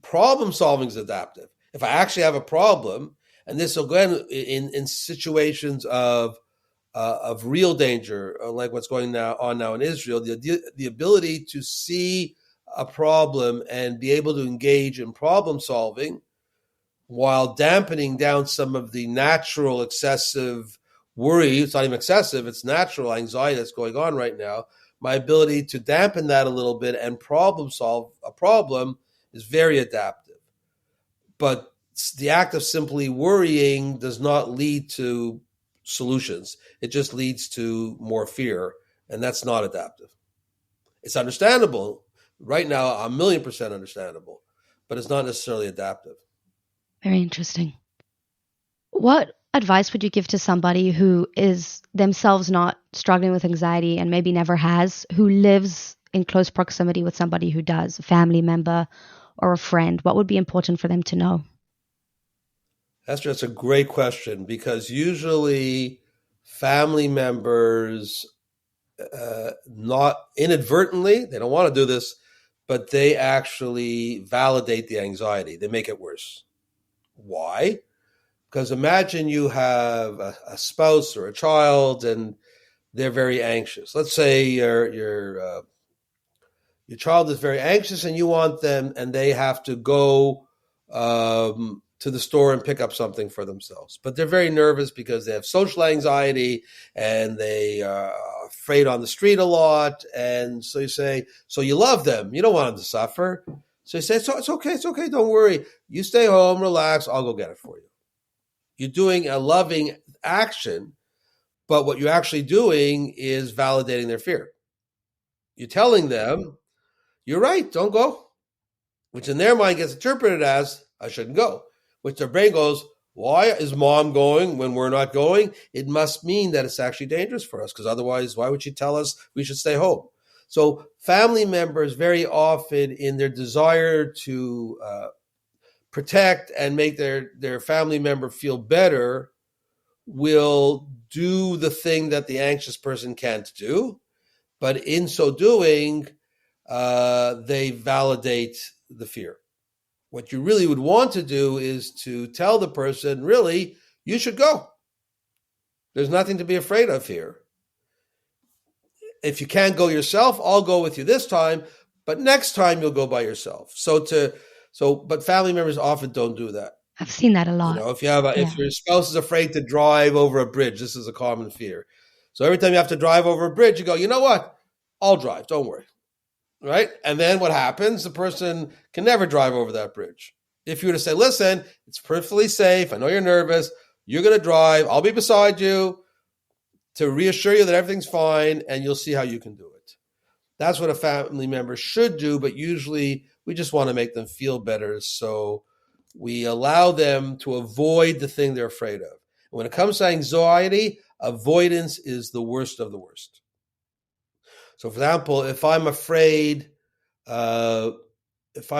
problem solving is adaptive. If I actually have a problem, and this will go in situations of real danger, like what's going on now in Israel, the ability to see a problem and be able to engage in problem solving while dampening down some of the natural excessive worry. It's not even excessive, it's natural anxiety that's going on right now. My ability to dampen that a little bit and problem solve a problem is very adaptive. But the act of simply worrying does not lead to solutions. It just leads to more fear, and that's not adaptive. It's understandable. Right now, 1,000,000% understandable, but it's not necessarily adaptive. Very interesting. What advice would you give to somebody who is themselves not struggling with anxiety and maybe never has, who lives in close proximity with somebody who does, a family member or a friend? What would be important for them to know? Esther, that's a great question because usually family members, not inadvertently, they don't want to do this, but they actually validate the anxiety. They make it worse. Why? Because imagine you have a spouse or a child and they're very anxious. Let's say your child is very anxious and you want them, and they have to go to the store and pick up something for themselves. But they're very nervous because they have social anxiety and they are afraid on the street a lot. And so you say, so you love them. You don't want them to suffer. So you say, it's okay. Don't worry. You stay home, relax. I'll go get it for you. You're doing a loving action, but what you're actually doing is validating their fear. You're telling them, you're right, don't go, which in their mind gets interpreted as, I shouldn't go, which their brain goes, why is mom going when we're not going? It must mean that it's actually dangerous for us, because otherwise, why would she tell us we should stay home? So family members very often, in their desire to protect and make their family member feel better, will do the thing that the anxious person can't do. But in so doing, they validate the fear. What you really would want to do is to tell the person, really, you should go. There's nothing to be afraid of here. If you can't go yourself, I'll go with you this time, but next time you'll go by yourself. But family members often don't do that. I've seen that a lot. If your spouse is afraid to drive over a bridge, this is a common fear. So every time you have to drive over a bridge, you go, you know what? I'll drive. Don't worry. Right? And then what happens? The person can never drive over that bridge. If you were to say, listen, it's perfectly safe. I know you're nervous. You're going to drive. I'll be beside you to reassure you that everything's fine, and you'll see how you can do it. That's what a family member should do, but usually we just want to make them feel better. So we allow them to avoid the thing they're afraid of. When it comes to anxiety, avoidance is the worst of the worst. So, for example, uh, if I'm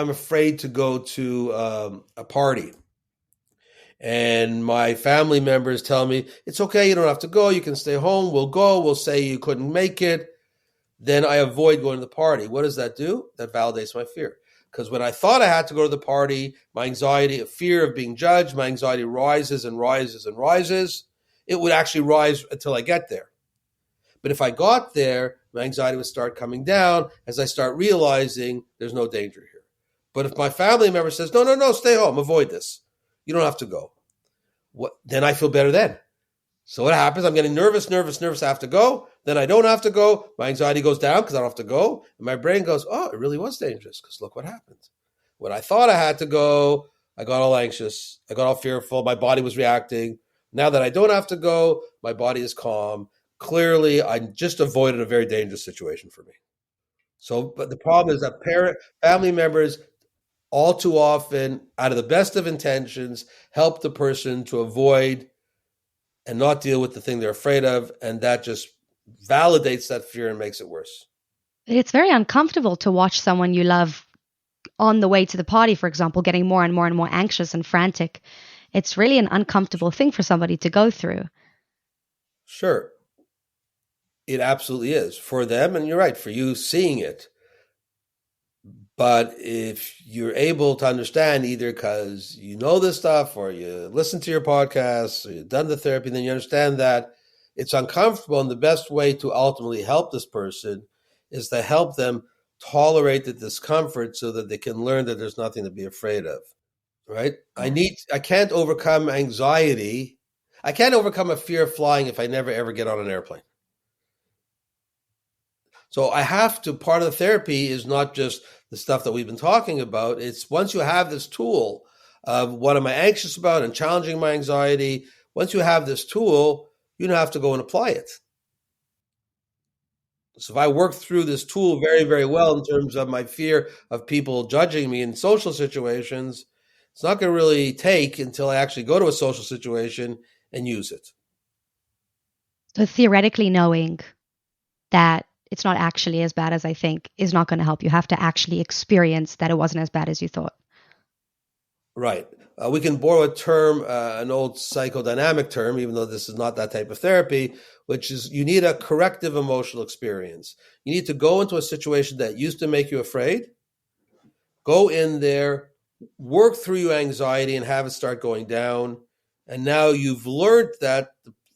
afraid to go to a party, and my family members tell me it's okay, you don't have to go, you can stay home. We'll go. We'll say you couldn't make it. Then I avoid going to the party. What does that do? That validates my fear. Because when I thought I had to go to the party, my anxiety, fear of being judged, my anxiety rises and rises and rises. It would actually rise until I get there. But if I got there, my anxiety would start coming down as I start realizing there's no danger here. But if my family member says, no, no, no, stay home, avoid this. You don't have to go. Then I feel better then. So what happens? I'm getting nervous. I have to go. Then I don't have to go. My anxiety goes down because I don't have to go. And my brain goes, oh, it really was dangerous because look what happened. When I thought I had to go, I got all anxious. I got all fearful. My body was reacting. Now that I don't have to go, my body is calm. Clearly, I just avoided a very dangerous situation for me. So, but the problem is that family members all too often, out of the best of intentions, help the person to avoid and not deal with the thing they're afraid of. And that just validates that fear and makes it worse. It's very uncomfortable to watch someone you love on the way to the party, for example, getting more and more and more anxious and frantic. It's really an uncomfortable thing for somebody to go through. Sure. It absolutely is for them. And you're right, for you seeing it. But if you're able to understand, either because you know this stuff or you listen to your podcasts or you've done the therapy, then you understand that it's uncomfortable. And the best way to ultimately help this person is to help them tolerate the discomfort so that they can learn that there's nothing to be afraid of, right? I can't overcome anxiety. I can't overcome a fear of flying if I never, ever get on an airplane. So part of the therapy is not just the stuff that we've been talking about. It's once you have this tool of what am I anxious about and challenging my anxiety, once you have this tool, you don't have to go and apply it. So if I work through this tool very, very well in terms of my fear of people judging me in social situations, it's not going to really take until I actually go to a social situation and use it. So theoretically knowing that it's not actually as bad as I think is not going to help. You have to actually experience that it wasn't as bad as you thought. Right. We can borrow a term, an old psychodynamic term, even though this is not that type of therapy, which is you need a corrective emotional experience. You need to go into a situation that used to make you afraid, go in there, work through your anxiety and have it start going down. And now you've learned that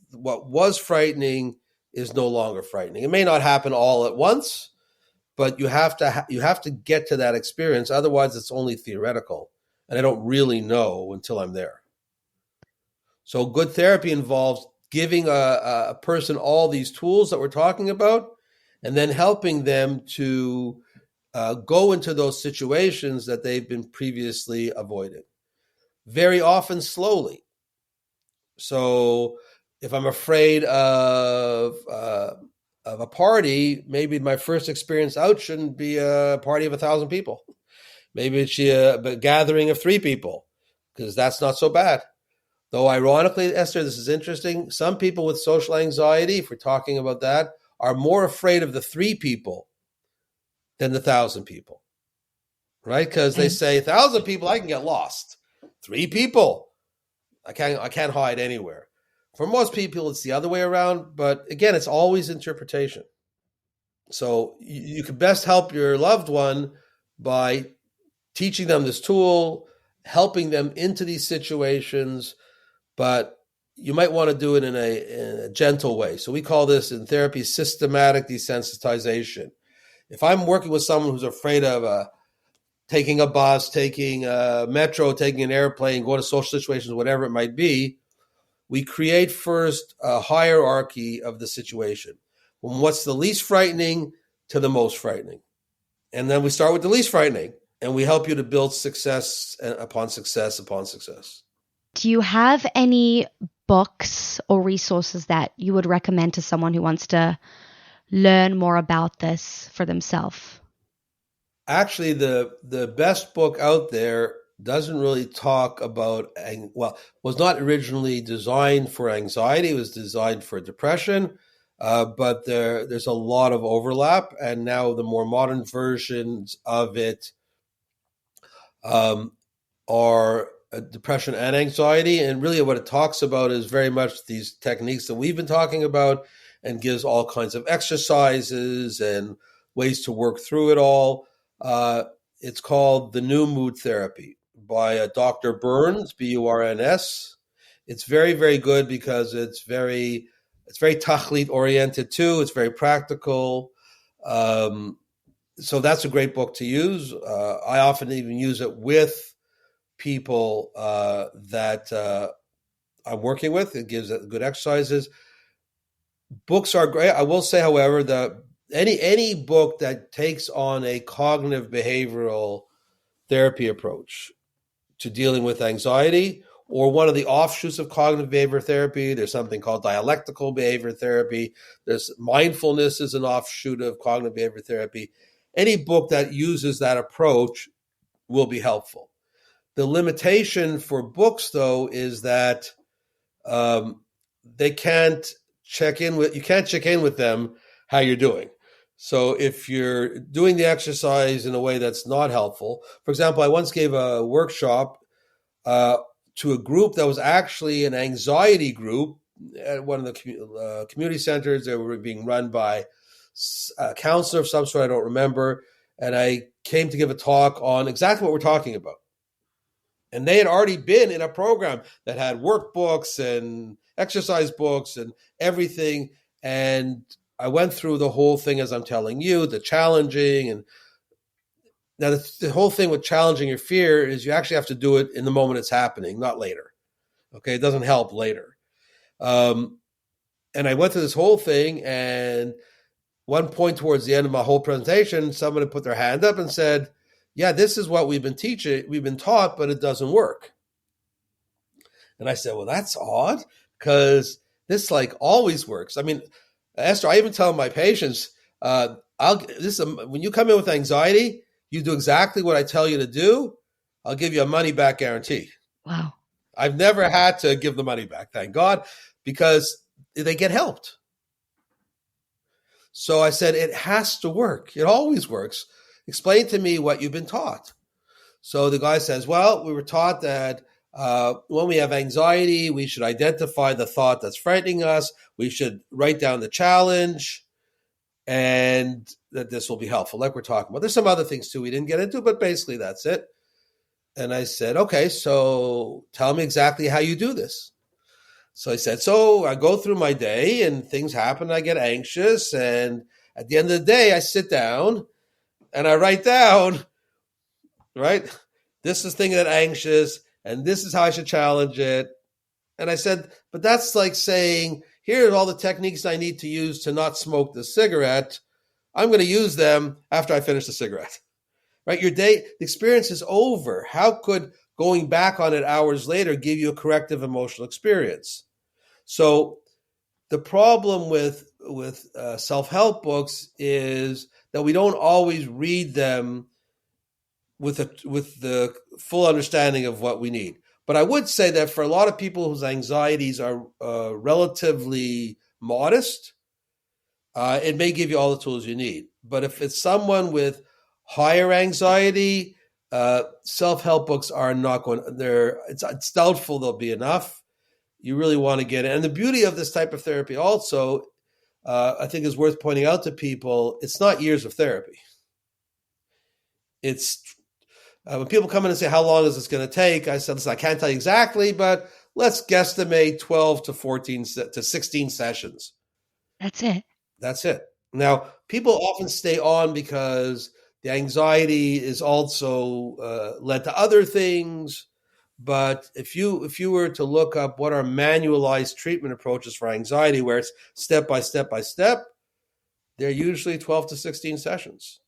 what was frightening is no longer frightening. It may not happen all at once, but you have to get to that experience. Otherwise, it's only theoretical, and I don't really know until I'm there. So good therapy involves giving a person all these tools that we're talking about, and then helping them to go into those situations that they've been previously avoided. Very often slowly. So if I'm afraid of a party, maybe my first experience out shouldn't be a party of 1,000 people. Maybe it's a gathering of 3 people, because that's not so bad. Though ironically, Esther, this is interesting. Some people with social anxiety, if we're talking about that, are more afraid of the 3 people than the 1,000 people, right? Because they say 1,000 people, I can get lost. 3 people, I can't hide anywhere. For most people, it's the other way around. But again, it's always interpretation. So you can best help your loved one by teaching them this tool, helping them into these situations, but you might want to do it in a gentle way. So we call this in therapy systematic desensitization. If I'm working with someone who's afraid of taking a bus, taking a metro, taking an airplane, going to social situations, whatever it might be, we create first a hierarchy of the situation. From what's the least frightening to the most frightening. And then we start with the least frightening, and we help you to build success upon success upon success. Do you have any books or resources that you would recommend to someone who wants to learn more about this for themselves? Actually, the best book out there doesn't really talk about, was not originally designed for anxiety. It was designed for depression. but there's a lot of overlap, and now the more modern versions of it are depression and anxiety. And really what it talks about is very much these techniques that we've been talking about, and gives all kinds of exercises and ways to work through it all. It's called The New Mood Therapy by Dr. Burns, Burns. It's very, very good because it's very tachlit oriented too. It's very practical. So that's a great book to use. I often even use it with people that I'm working with. It gives good exercises. Books are great. I will say, however, that any book that takes on a cognitive behavioral therapy approach to dealing with anxiety, or one of the offshoots of cognitive behavior therapy. There's something called dialectical behavior therapy. There's mindfulness is an offshoot of cognitive behavior therapy. Any book that uses that approach will be helpful. The limitation for books, though, is that they can't check in with them how you're doing. So if you're doing the exercise in a way that's not helpful, for example, I once gave a workshop to a group that was actually an anxiety group at one of the community centers. They were being run by a counselor of some sort, I don't remember. And I came to give a talk on exactly what we're talking about. And they had already been in a program that had workbooks and exercise books and everything. And I went through the whole thing as I'm telling you, the challenging. And now the whole thing with challenging your fear is you actually have to do it in the moment it's happening, not later. Okay, it doesn't help later. And I went through this whole thing, and one point towards the end of my whole presentation, someone had put their hand up and said, yeah, this is what we've been taught, but it doesn't work. And I said, well, that's odd, because this like always works. I mean, Esther, I even tell my patients, when you come in with anxiety, you do exactly what I tell you to do, I'll give you a money back guarantee. Wow. I've never had to give the money back, thank God, because they get helped. So I said, it has to work. It always works. Explain to me what you've been taught. So the guy says, well, we were taught that when we have anxiety, we should identify the thought that's frightening us. We should write down the challenge, and that this will be helpful, like we're talking about. There's some other things too we didn't get into, but basically that's it. And I said, okay, so tell me exactly how you do this. So I said, so I go through my day and things happen. I get anxious. And at the end of the day, I sit down and I write down, right? This is thinking that anxious, and this is how I should challenge it. And I said, but that's like saying, here are all the techniques I need to use to not smoke the cigarette. I'm going to use them after I finish the cigarette, right? Your day, the experience is over. How could going back on it hours later give you a corrective emotional experience? So the problem with self-help books is that we don't always read them with the full understanding of what we need. But I would say that for a lot of people whose anxieties are relatively modest, it may give you all the tools you need. But if it's someone with higher anxiety, self-help books are not going. It's doubtful they'll be enough. You really want to get it. And the beauty of this type of therapy also, I think is worth pointing out to people, it's not years of therapy. It's when people come in and say, how long is this going to take? I said, listen, I can't tell you exactly, but let's guesstimate 12 to 14 to 16 sessions. That's it. That's it. Now, people often stay on because the anxiety is also led to other things. But if you were to look up what are manualized treatment approaches for anxiety, where it's step by step by step, they're usually 12 to 16 sessions.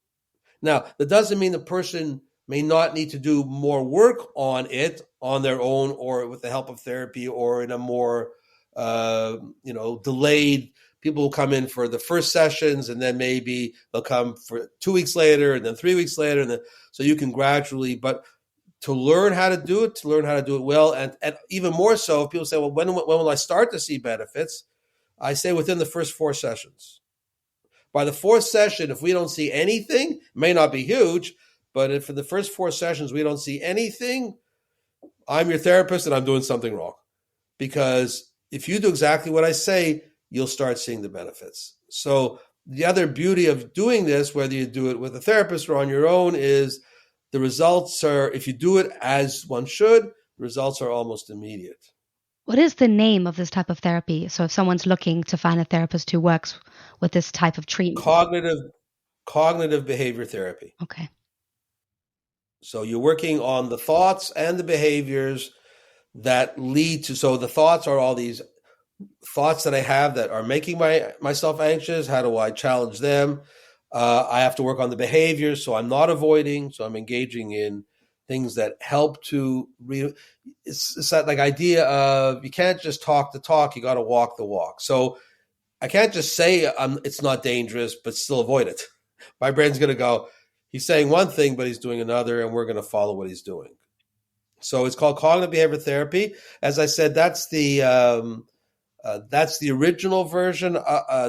Now, that doesn't mean the person may not need to do more work on it on their own, or with the help of therapy, or in a more delayed. People will come in for the first sessions, and then maybe they'll come for 2 weeks later, and then 3 weeks later, and then so you can gradually. But to learn how to do it well, and even more so, if people say, well, when will I start to see benefits? I say within the first 4 sessions. By the 4th session, if we don't see anything, it may not be huge, but if in the first 4 sessions we don't see anything, I'm your therapist and I'm doing something wrong. Because if you do exactly what I say, you'll start seeing the benefits. So the other beauty of doing this, whether you do it with a therapist or on your own, is the results are, if you do it as one should, the results are almost immediate. What is the name of this type of therapy? So if someone's looking to find a therapist who works with this type of treatment. Cognitive behavior therapy. Okay. So you're working on the thoughts and the behaviors that lead to, so the thoughts are all these thoughts that I have that are making myself anxious. How do I challenge them? I have to work on the behaviors, so I'm not avoiding, so I'm engaging in things that help to it's that like idea of you can't just talk the talk, you got to walk the walk. So I can't just say it's not dangerous, but still avoid it. My brain's going to go, he's saying one thing, but he's doing another, and we're going to follow what he's doing. So it's called cognitive behavior therapy. As I said, that's the original version.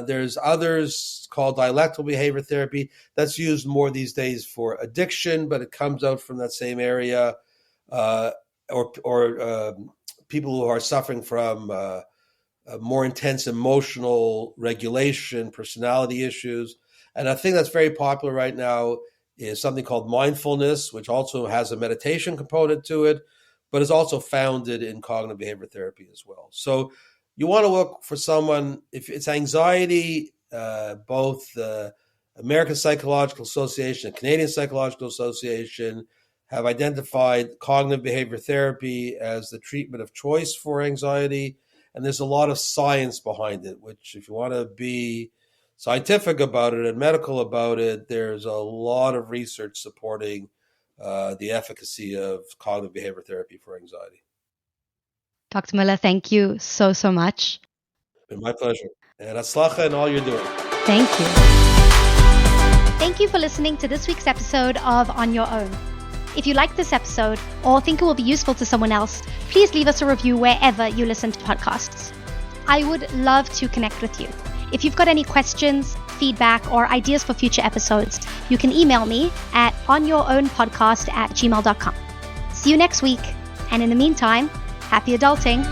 There's others called dialectical behavior therapy that's used more these days for addiction, but it comes out from that same area, or people who are suffering from more intense emotional regulation, personality issues. And I think that's very popular right now is something called mindfulness, which also has a meditation component to it, but is also founded in cognitive behavior therapy as well. So you want to look for someone, if it's anxiety, both the American Psychological Association and Canadian Psychological Association have identified cognitive behavior therapy as the treatment of choice for anxiety. And there's a lot of science behind it, which if you want to be scientific about it and medical about it, there's a lot of research supporting the efficacy of cognitive behavior therapy for anxiety. Dr. Miller, thank you so much. It's been my pleasure. And atzlacha in all you're doing. Thank you. Thank you for listening to this week's episode of On Your Own. If you like this episode or think it will be useful to someone else, please leave us a review wherever you listen to podcasts. I would love to connect with you. If you've got any questions, feedback, or ideas for future episodes, you can email me at onyourownpodcast@gmail.com. See you next week. And in the meantime, happy adulting.